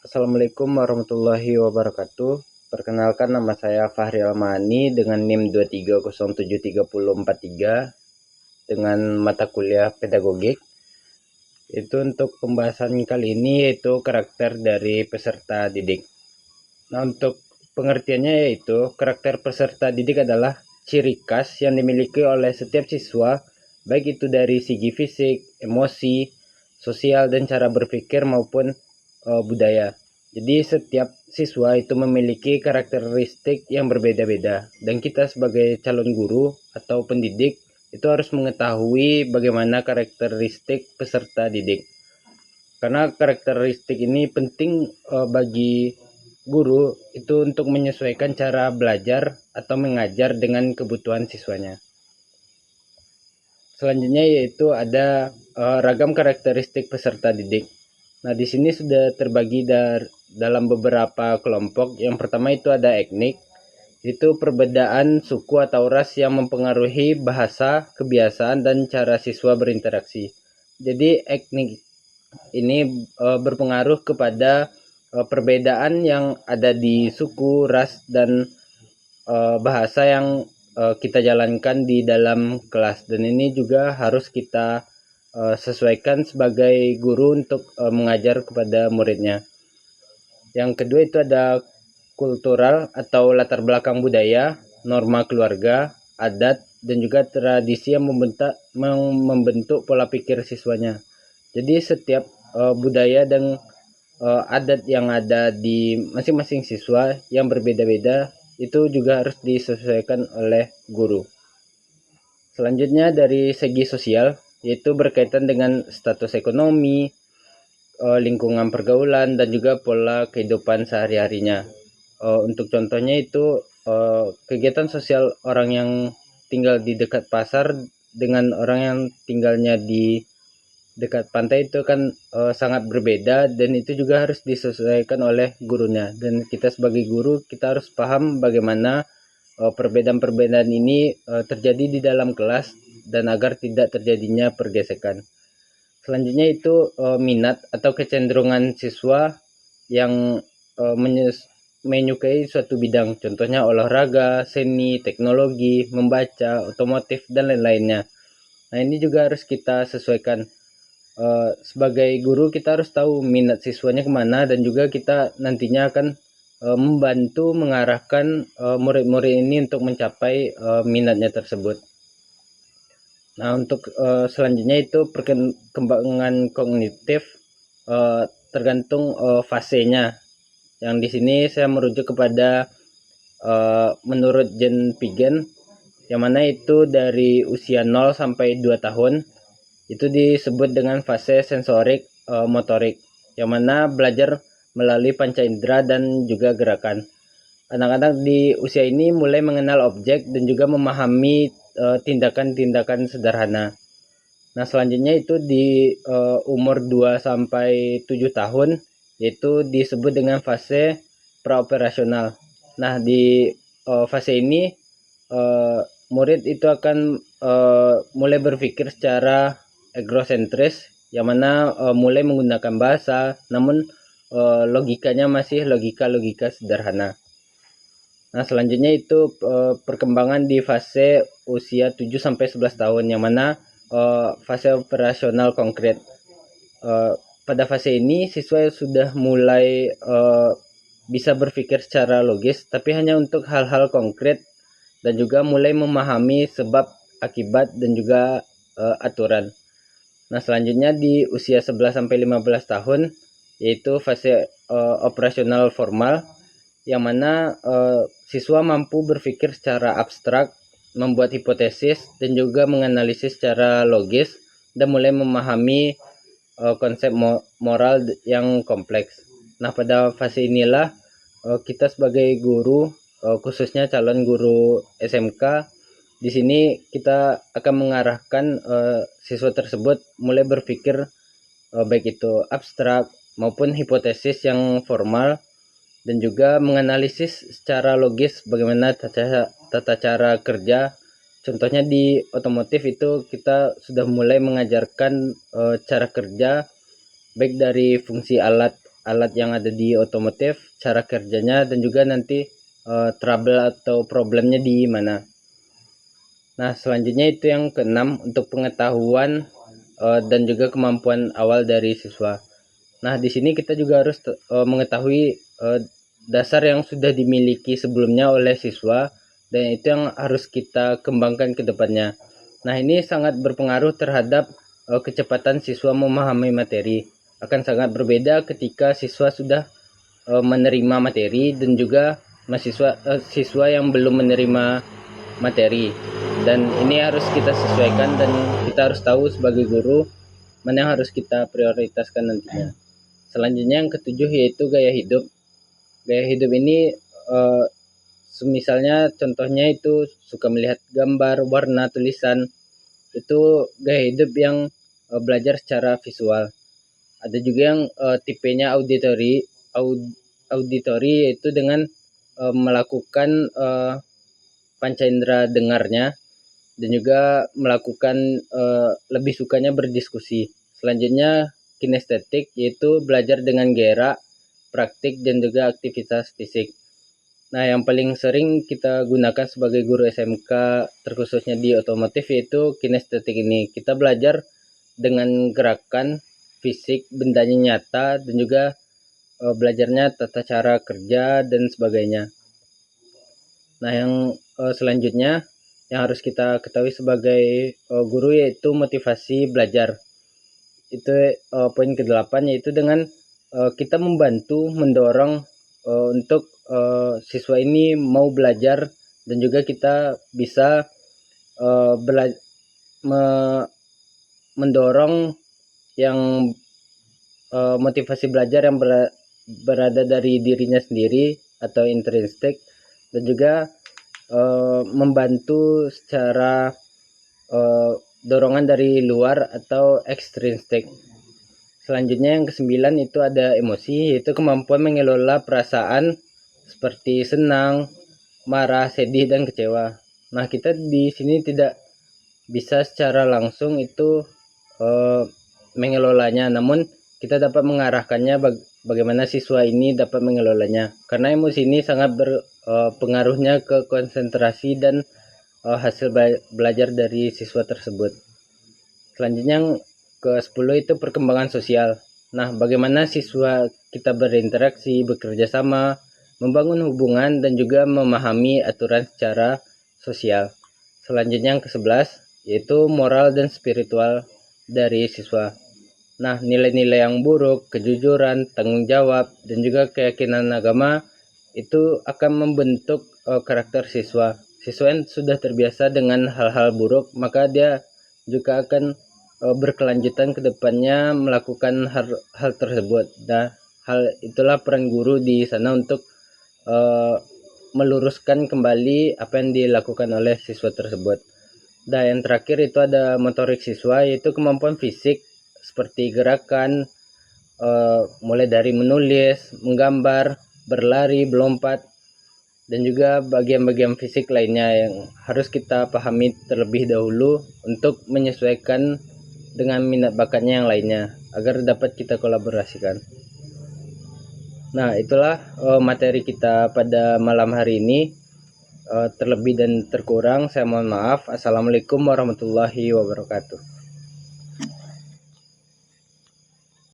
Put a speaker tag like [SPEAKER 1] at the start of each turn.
[SPEAKER 1] Assalamualaikum warahmatullahi wabarakatuh. Perkenalkan, nama saya Fahri Almani dengan NIM 2307343 dengan mata kuliah pedagogik. Itu untuk pembahasan kali ini yaitu karakter dari peserta didik. Nah, untuk pengertiannya yaitu karakter peserta didik adalah ciri khas yang dimiliki oleh setiap siswa, baik itu dari segi fisik, emosi, sosial, dan cara berpikir maupun budaya. Jadi setiap siswa itu memiliki karakteristik yang berbeda-beda, dan kita sebagai calon guru atau pendidik itu harus mengetahui bagaimana karakteristik peserta didik. Karena karakteristik ini penting bagi guru itu untuk menyesuaikan cara belajar atau mengajar dengan kebutuhan siswanya. Selanjutnya yaitu ada ragam karakteristik peserta didik. Nah, di sini sudah terbagi dalam beberapa kelompok. Yang pertama itu ada etnik, itu perbedaan suku atau ras yang mempengaruhi bahasa, kebiasaan, dan cara siswa berinteraksi. Jadi etnik ini berpengaruh kepada perbedaan yang ada di suku, ras, dan bahasa yang kita jalankan di dalam kelas, dan ini juga harus kita sesuaikan sebagai guru untuk mengajar kepada muridnya. Yang kedua itu ada kultural atau latar belakang budaya, norma keluarga, adat, dan juga tradisi yang membentuk pola pikir siswanya. Jadi setiap budaya dan adat yang ada di masing-masing siswa yang berbeda-beda itu juga harus disesuaikan oleh guru. Selanjutnya dari segi sosial, yaitu berkaitan dengan status ekonomi, lingkungan pergaulan, dan juga pola kehidupan sehari-harinya. Untuk contohnya itu kegiatan sosial orang yang tinggal di dekat pasar dengan orang yang tinggalnya di dekat pantai itu kan sangat berbeda, dan itu juga harus disesuaikan oleh gurunya. Dan kita sebagai guru kita harus paham bagaimana perbedaan-perbedaan ini terjadi di dalam kelas dan agar tidak terjadinya pergesekan. Selanjutnya itu minat atau kecenderungan siswa yang menyukai suatu bidang, contohnya olahraga, seni, teknologi, membaca, otomotif, dan lain-lainnya. Nah, ini juga harus kita sesuaikan. Sebagai guru kita harus tahu minat siswanya kemana, dan juga kita nantinya akan membantu mengarahkan murid-murid ini untuk mencapai minatnya tersebut. Nah, untuk selanjutnya itu perkembangan kognitif tergantung fasenya. Yang di sini saya merujuk kepada menurut Jean Piaget, yang mana itu dari usia 0 sampai 2 tahun itu disebut dengan fase sensorik motorik, yang mana belajar melalui panca indera dan juga gerakan. Anak-anak di usia ini mulai mengenal objek dan juga memahami tindakan-tindakan sederhana. Nah, selanjutnya itu di umur 2 sampai 7 tahun yaitu disebut dengan fase praoperasional. Nah, di fase ini murid itu akan mulai berpikir secara egosentris, yang mana mulai menggunakan bahasa, namun logikanya masih logika-logika sederhana. Nah, selanjutnya itu perkembangan di fase usia 7 sampai 11 tahun, yang mana fase operasional konkret. Pada fase ini siswa sudah mulai bisa berpikir secara logis, tapi hanya untuk hal-hal konkret, dan juga mulai memahami sebab, akibat, dan juga aturan. Nah, selanjutnya di usia 11 sampai 15 tahun yaitu fase operasional formal, yang mana siswa mampu berpikir secara abstrak, membuat hipotesis, dan juga menganalisis secara logis, dan mulai memahami konsep moral yang kompleks. Nah, pada fase inilah kita sebagai guru, khususnya calon guru SMK, di sini kita akan mengarahkan siswa tersebut mulai berpikir baik itu abstrak maupun hipotesis yang formal, dan juga menganalisis secara logis bagaimana tata cara kerja. Contohnya di otomotif itu kita sudah mulai mengajarkan cara kerja baik dari fungsi alat alat yang ada di otomotif, cara kerjanya, dan juga nanti trouble atau problemnya di mana. Nah, selanjutnya itu yang keenam, untuk pengetahuan dan juga kemampuan awal dari siswa. Nah, di sini kita juga harus mengetahui dasar yang sudah dimiliki sebelumnya oleh siswa, dan itu yang harus kita kembangkan ke depannya. Nah, ini sangat berpengaruh terhadap kecepatan siswa memahami materi. Akan sangat berbeda ketika siswa sudah menerima materi dan juga siswa yang belum menerima materi. Dan ini harus kita sesuaikan, dan kita harus tahu sebagai guru mana yang harus kita prioritaskan nantinya. Selanjutnya yang ketujuh yaitu gaya hidup. Gaya hidup ini misalnya contohnya itu suka melihat gambar, warna, tulisan. Itu gaya hidup yang belajar secara visual. Ada juga yang tipenya auditory yaitu dengan melakukan panca indera dengarnya, dan juga melakukan lebih sukanya berdiskusi. Selanjutnya kinestetik yaitu belajar dengan gerak, praktik, dan juga aktivitas fisik. Nah, yang paling sering kita gunakan sebagai guru SMK terkhususnya di otomotif yaitu kinestetik ini. Kita belajar dengan gerakan fisik, bendanya nyata, dan juga belajarnya tata cara kerja dan sebagainya. Nah, yang selanjutnya yang harus kita ketahui sebagai guru yaitu motivasi belajar. Itu poin ke-8 yaitu dengan kita membantu mendorong untuk siswa ini mau belajar, dan juga kita bisa mendorong yang motivasi belajar yang berada dari dirinya sendiri atau intrinsik, dan juga membantu secara dorongan dari luar atau ekstrinsik. Selanjutnya yang ke-9 itu ada emosi, yaitu kemampuan mengelola perasaan seperti senang, marah, sedih, dan kecewa. Nah, kita di sini tidak bisa secara langsung itu mengelolanya, namun kita dapat mengarahkannya bagaimana siswa ini dapat mengelolanya, karena emosi ini sangat berpengaruhnya ke konsentrasi dan hasil belajar dari siswa tersebut. Selanjutnya yang ke-10 itu perkembangan sosial. Nah, bagaimana siswa kita berinteraksi, bekerja sama, membangun hubungan, dan juga memahami aturan secara sosial. Selanjutnya yang ke-11 yaitu moral dan spiritual dari siswa. Nah, nilai-nilai yang buruk, kejujuran, tanggung jawab, dan juga keyakinan agama itu akan membentuk karakter siswa. Siswa yang sudah terbiasa dengan hal-hal buruk, maka dia juga akan berkelanjutan ke depannya melakukan hal tersebut. Nah, hal itulah peran guru di sana untuk meluruskan kembali apa yang dilakukan oleh siswa tersebut. Dan yang terakhir itu ada motorik siswa, yaitu kemampuan fisik seperti gerakan mulai dari menulis, menggambar, berlari, melompat, dan juga bagian-bagian fisik lainnya yang harus kita pahami terlebih dahulu untuk menyesuaikan dengan minat bakatnya yang lainnya agar dapat kita kolaborasikan. Nah, itulah materi kita pada malam hari ini. Terlebih dan terkurang saya mohon maaf. Assalamualaikum warahmatullahi wabarakatuh.